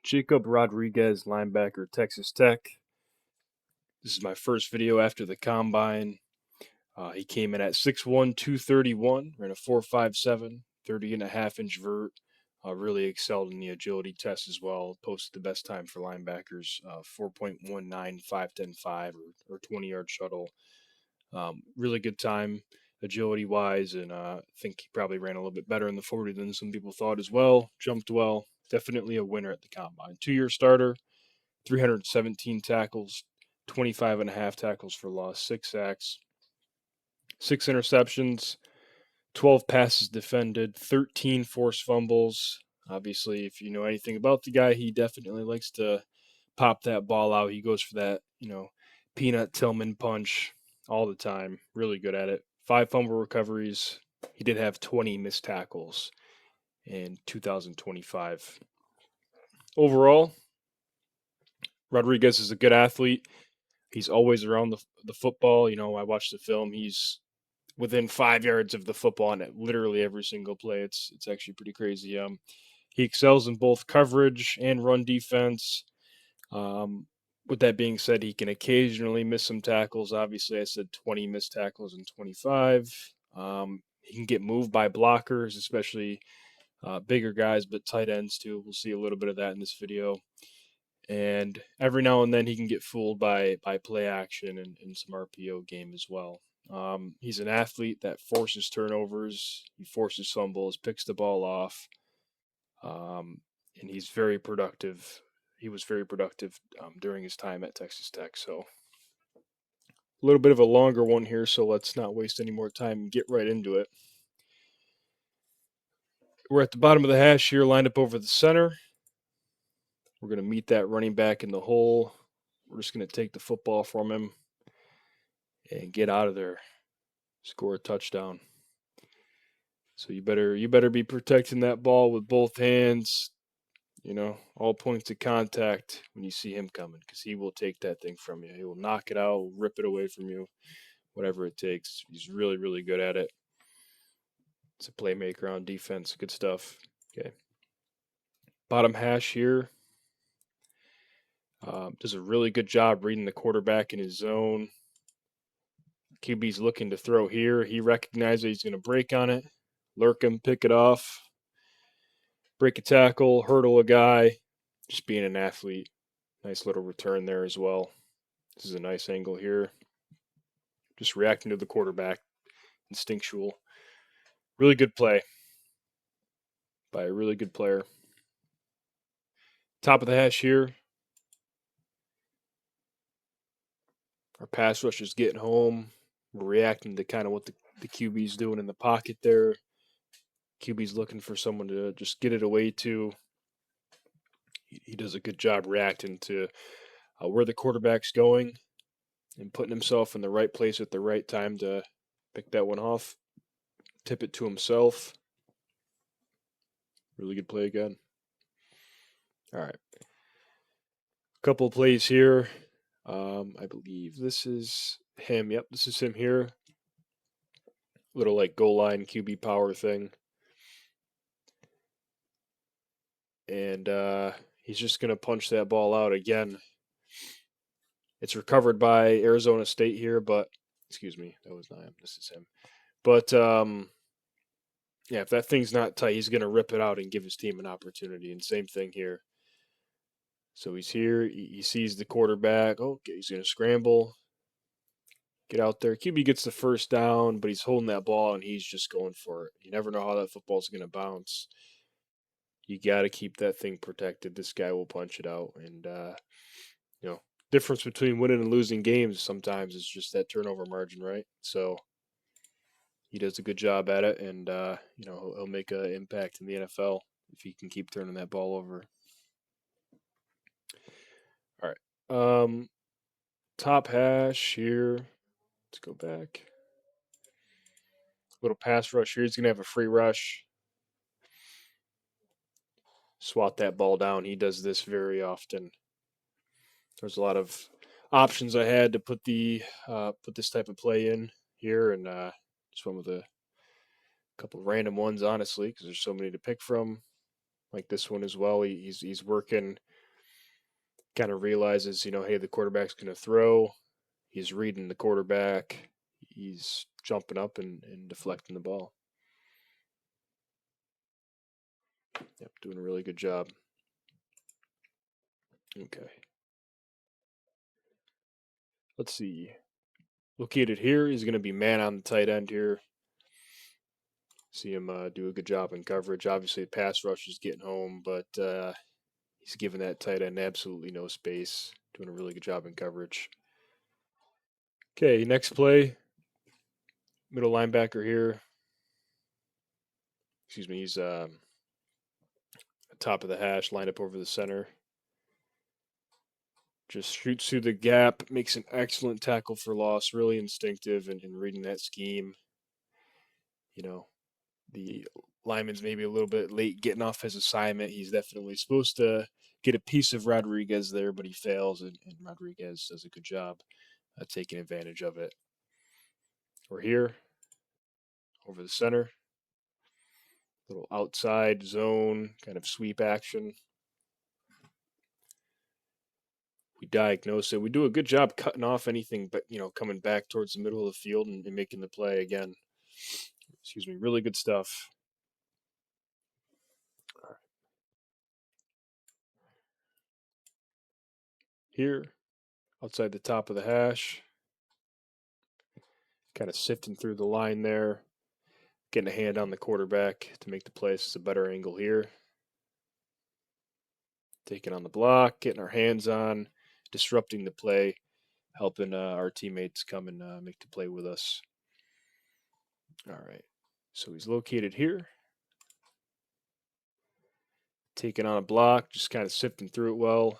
Jacob Rodriguez, linebacker, Texas Tech. This is my first video after the combine. He came in at 6'1", 231, ran a 4.57, 30.5-inch vert. Really excelled in the agility test as well. Posted the best time for linebackers, 4.19, 5.10.5, or 20-yard shuttle. Really good time agility-wise, and I think he probably ran a little bit better in the 40 than some people thought as well. Jumped well. Definitely a winner at the combine. 2-year starter, 317 tackles, 25.5 tackles for loss, 6 sacks, 6 interceptions, 12 passes defended, 13 forced fumbles. Obviously, if you know anything about the guy, he definitely likes to pop that ball out. He goes for that, peanut Tillman punch all the time. Really good at it. 5 fumble recoveries. He did have 20 missed tackles in 2025. Overall, Rodriguez is a good athlete. He's always around the football. I watched the film. He's within 5 yards of the football on literally every single play. It's actually pretty crazy. He excels in both coverage and run defense. Um, with that being said, he can occasionally miss some tackles. Obviously, I said 20 missed tackles in 25. He can get moved by blockers, especially bigger guys, but tight ends too. We'll see a little bit of that in this video. And every now and then he can get fooled by play action and some RPO game as well. He's an athlete that forces turnovers, he forces fumbles, picks the ball off, and he's very productive. He was very productive during his time at Texas Tech. So a little bit of a longer one here, so let's not waste any more time and get right into it. We're at the bottom of the hash here, lined up over the center. We're going to meet that running back in the hole. We're just going to take the football from him and get out of there. Score a touchdown. So you better be protecting that ball with both hands. All points of contact when you see him coming, because he will take that thing from you. He will knock it out, rip it away from you, whatever it takes. He's really, really good at it. It's a playmaker on defense. Good stuff. Okay. Bottom hash here. Does a really good job reading the quarterback in his zone. QB's looking to throw here. He recognizes he's going to break on it, lurk him, pick it off, break a tackle, hurdle a guy. Just being an athlete. Nice little return there as well. This is a nice angle here. Just reacting to the quarterback. Instinctual. Really good play by a really good player. Top of the hash here. Our pass rush is getting home. We're reacting to kind of what the QB's doing in the pocket there. QB's looking for someone to just get it away to. He does a good job reacting to where the quarterback's going and putting himself in the right place at the right time to pick that one off, tip it to himself. Really good play again. All right. A couple of plays here. I believe this is him. Yep, this is him here. Little like goal line QB power thing. And he's just going to punch that ball out again. It's recovered by Arizona State here, but excuse me, that was not him. This is him. But yeah, if that thing's not tight, he's going to rip it out and give his team an opportunity. And same thing here. So he's here. He sees the quarterback. Okay, he's going to scramble. Get out there. QB gets the first down, but he's holding that ball and he's just going for it. You never know how that football's going to bounce. You got to keep that thing protected. This guy will punch it out. And, difference between winning and losing games sometimes is just that turnover margin, right? So he does a good job at it, and, he'll make an impact in the NFL if he can keep turning that ball over. All right. Top hash here. Let's go back. Little pass rush here. He's going to have a free rush. Swat that ball down. He does this very often. There's a lot of options I had to put this type of play in here, and just went with a couple of random ones, honestly, because there's so many to pick from. Like this one as well. He's working kind of realizes, hey, the quarterback's going to throw. He's reading the quarterback. He's jumping up and deflecting the ball. Yep, doing a really good job. Okay. Let's see. Located here, he's going to be man on the tight end here. See him do a good job in coverage. Obviously, the pass rush is getting home, but he's giving that tight end absolutely no space. Doing a really good job in coverage. Okay, next play. Middle linebacker here. Excuse me, he's top of the hash, lined up over the center. Just shoots through the gap, makes an excellent tackle for loss, really instinctive in reading that scheme. The lineman's maybe a little bit late getting off his assignment. He's definitely supposed to get a piece of Rodriguez there, but he fails, and Rodriguez does a good job taking advantage of it. We're here, over the center. Little outside zone, kind of sweep action. We diagnose it. We do a good job cutting off anything, but coming back towards the middle of the field and making the play again. Excuse me, really good stuff. Here, outside the top of the hash, kind of sifting through the line there, getting a hand on the quarterback to make the play. It's a better angle here. Taking on the block, getting our hands on, disrupting the play, helping our teammates come and make the play with us. All right, so he's located here. Taking on a block, just kind of sifting through it well.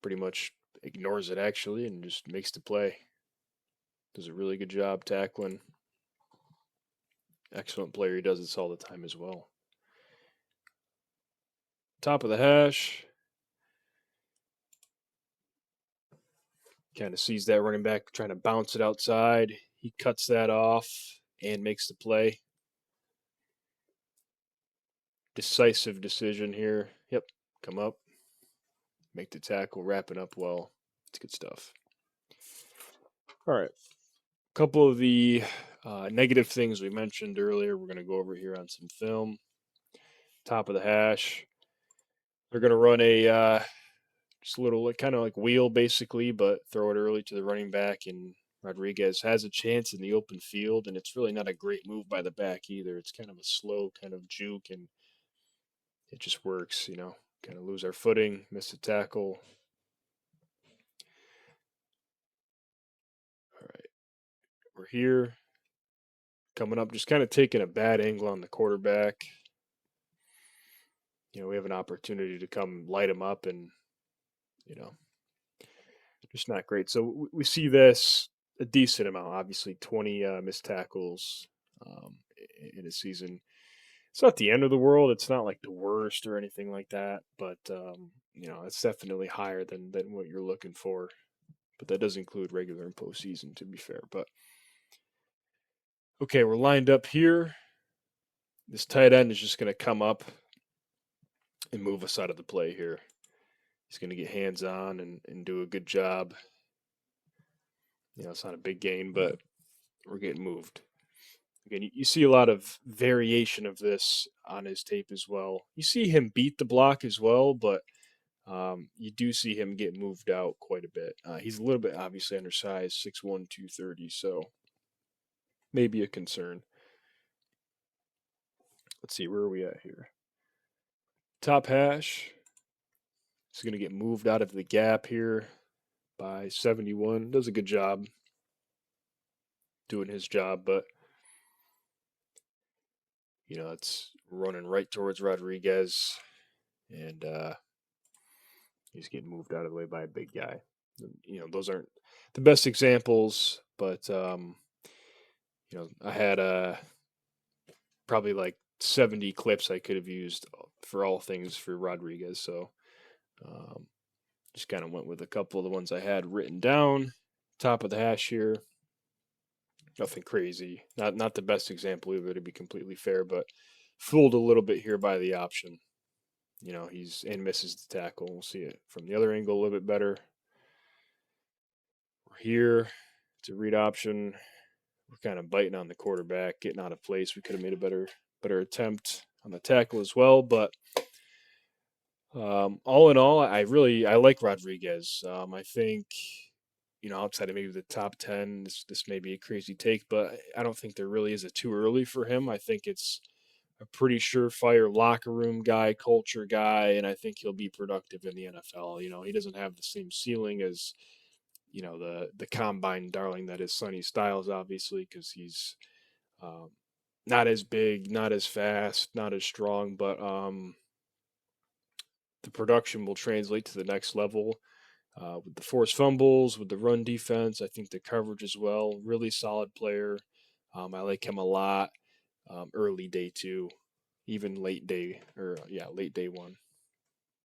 Pretty much ignores it actually and just makes the play. Does a really good job tackling. Excellent player. He does this all the time as well. Top of the hash. Kind of sees that running back trying to bounce it outside. He cuts that off and makes the play. Decisive decision here. Yep, come up, make the tackle, wrap it up well. It's good stuff. All right. A couple of the negative things we mentioned earlier, we're going to go over here on some film. Top of the hash. They're going to run a just a little kind of like wheel basically, but throw it early to the running back, and Rodriguez has a chance in the open field, and it's really not a great move by the back either. It's kind of a slow kind of juke, and it just works, kind of lose our footing, miss a tackle. All right, we're here, coming up, just kind of taking a bad angle on the quarterback. We have an opportunity to come light him up, and just not great. So we see this a decent amount. Obviously, 20 missed tackles in a season. It's not the end of the world. It's not like the worst or anything like that, but it's definitely higher than what you're looking for. But that does include regular and postseason, to be fair. But okay, we're lined up here. This tight end is just going to come up and move us out of the play here. He's going to get hands on and do a good job. It's not a big gain, but we're getting moved. Again, you see a lot of variation of this on his tape as well. You see him beat the block as well, but you do see him get moved out quite a bit. He's a little bit obviously undersized, 6'1", 230, so maybe a concern. Let's see, where are we at here? Top hash. He's going to get moved out of the gap here by 71. Does a good job doing his job, but it's running right towards Rodriguez, and he's getting moved out of the way by a big guy. Those aren't the best examples, but I had probably like 70 clips I could have used for all things for Rodriguez. So just kind of went with a couple of the ones I had written down. Top of the hash here. Nothing crazy. Not the best example either, to be completely fair, but fooled a little bit here by the option. he's and misses the tackle. We'll see it from the other angle a little bit better. We're here. It's a read option. We're kind of biting on the quarterback, getting out of place. We could have made a better attempt on the tackle as well, but all in all, I like Rodriguez. I think outside of maybe the top 10, this may be a crazy take, but I don't think there really is a too early for him. I think it's a pretty surefire locker room guy, culture guy, and I think he'll be productive in the NFL. He doesn't have the same ceiling as the combine darling that is Sonny Styles, obviously, because he's um, not as big, not as fast, not as strong, but the production will translate to the next level. With the forced fumbles, with the run defense, I think the coverage as well. Really solid player. I like him a lot. Early day two, even late day, or yeah, late day one.